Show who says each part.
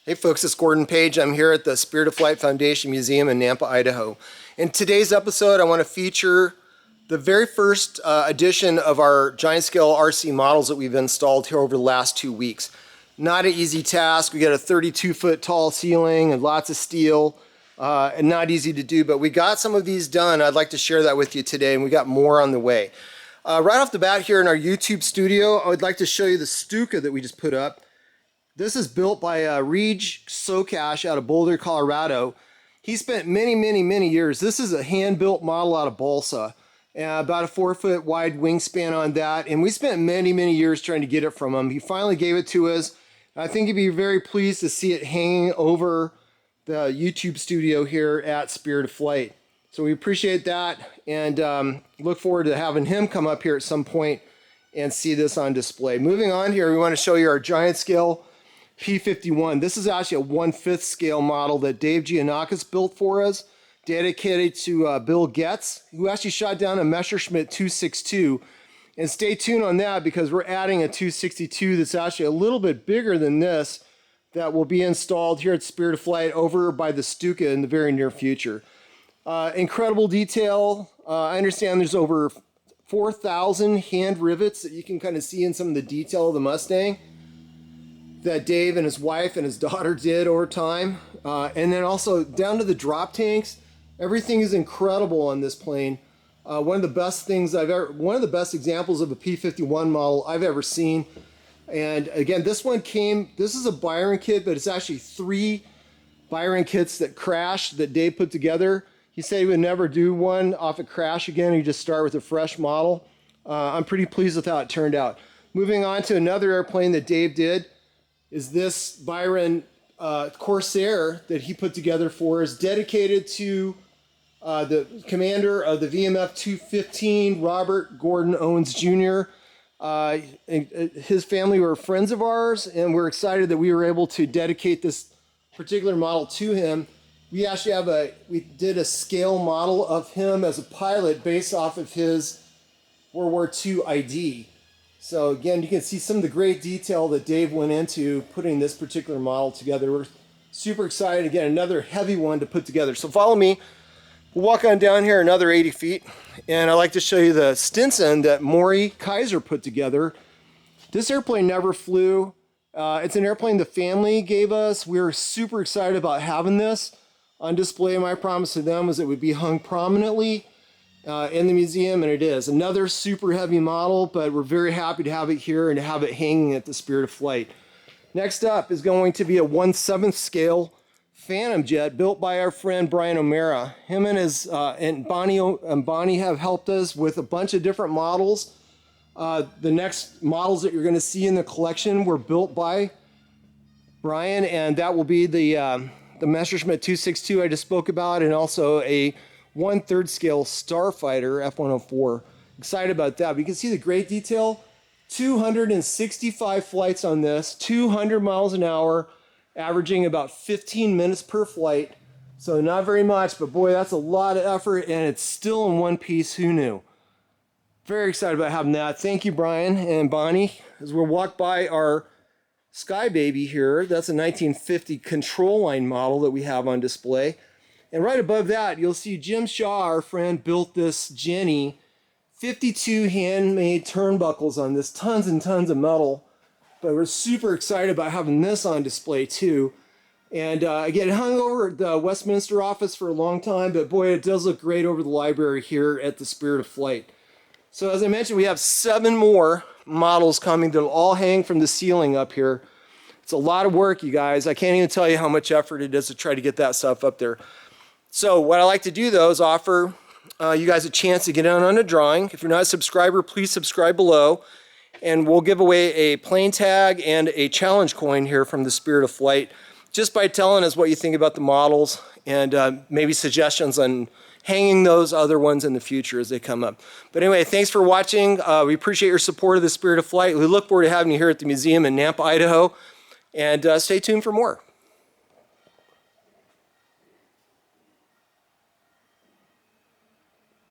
Speaker 1: Hey folks, it's Gordon Page. I'm here at the Spirit of Flight Foundation Museum in Nampa, Idaho. In today's episode, I want to feature the very first edition of our giant scale RC models that we've installed here over the last 2 weeks. Not an easy task. We got a 32-foot tall ceiling and lots of steel, and not easy to do, but we got some of these done. I'd like to share that with you today, and we got more on the way. Right off the bat here in our YouTube studio, I would like to show you the Stuka that we just put up. This is built by Reg Socash out of Boulder, Colorado. He spent many years. This is a hand-built model out of balsa. About a 4-foot wide wingspan on that. And we spent many years trying to get it from him. He finally gave it to us. I think you'd be very pleased to see it hanging over the YouTube studio here at Spirit of Flight. So we appreciate that and look forward to having him come up here at some point and see this on display. Moving on here, we want to show you our giant scale P51. This is actually a 1/5 scale model that Dave Giannakis built for us, dedicated to Bill Getz, who actually shot down a Messerschmitt 262. And stay tuned on that because we're adding a 262 that's actually a little bit bigger than this that will be installed here at Spirit of Flight over by the Stuka in the very near future. Incredible detail. I understand there's over 4,000 hand rivets that you can kind of see in some of the detail of the Mustang that Dave and his wife and his daughter did over time. And then also down to the drop tanks. Everything is incredible on this plane. One of the best examples of a P51 model I've ever seen. And again, this is a Byron kit, but it's actually 3 Byron kits that crashed that Dave put together. He said he would never do one off a crash again. He'd just start with a fresh model. I'm pretty pleased with how it turned out. Moving on to another airplane that Dave did is this Byron Corsair that he put together for us, dedicated to the commander of the VMF 215, Robert Gordon Owens Jr. His family were friends of ours, and we're excited that we were able to dedicate this particular model to him. We actually we did a scale model of him as a pilot based off of his World War II ID. So again, you can see some of the great detail that Dave went into putting this particular model together. We're super excited. Again, another heavy one to put together. So follow me. We'll walk on down here another 80 feet. And I'd like to show you the Stinson that Maury Kaiser put together. This airplane never flew. It's an airplane the family gave us. We were super excited about having this on display. My promise to them was it would be hung prominently in the museum, and it is. Another super heavy model, but we're very happy to have it here and to have it hanging at the Spirit of Flight. Next up is going to be a 1/7 scale Phantom jet built by our friend Brian O'Mara. Him and his and Bonnie have helped us with a bunch of different models. The next models that you're going to see in the collection were built by Brian, and that will be the Messerschmitt 262 I just spoke about, and also a 1/3 scale Starfighter F-104. Excited about that. But you can see the great detail. 265 flights on this, 200 miles an hour, averaging about 15 minutes per flight. So not very much, but boy, that's a lot of effort, and it's still in one piece. Who knew? Very excited about having that. Thank you, Brian and Bonnie. As we'll walk by our Sky Baby here, that's a 1950 control line model that we have on display. And right above that, you'll see Jim Shaw, our friend, built this Jenny. 52 handmade turnbuckles on this, tons and tons of metal. But we're super excited about having this on display too. And again, it hung over at the Westminster office for a long time, but boy, it does look great over the library here at the Spirit of Flight. So as I mentioned, we have 7 more models coming that'll all hang from the ceiling up here. It's a lot of work, you guys. I can't even tell you how much effort it is to try to get that stuff up there. So what I like to do, though, is offer you guys a chance to get in on a drawing. If you're not a subscriber, please subscribe below. And we'll give away a plane tag and a challenge coin here from the Spirit of Flight, just by telling us what you think about the models and maybe suggestions on hanging those other ones in the future as they come up. But anyway, thanks for watching. We appreciate your support of the Spirit of Flight. We look forward to having you here at the museum in Nampa, Idaho. And stay tuned for more.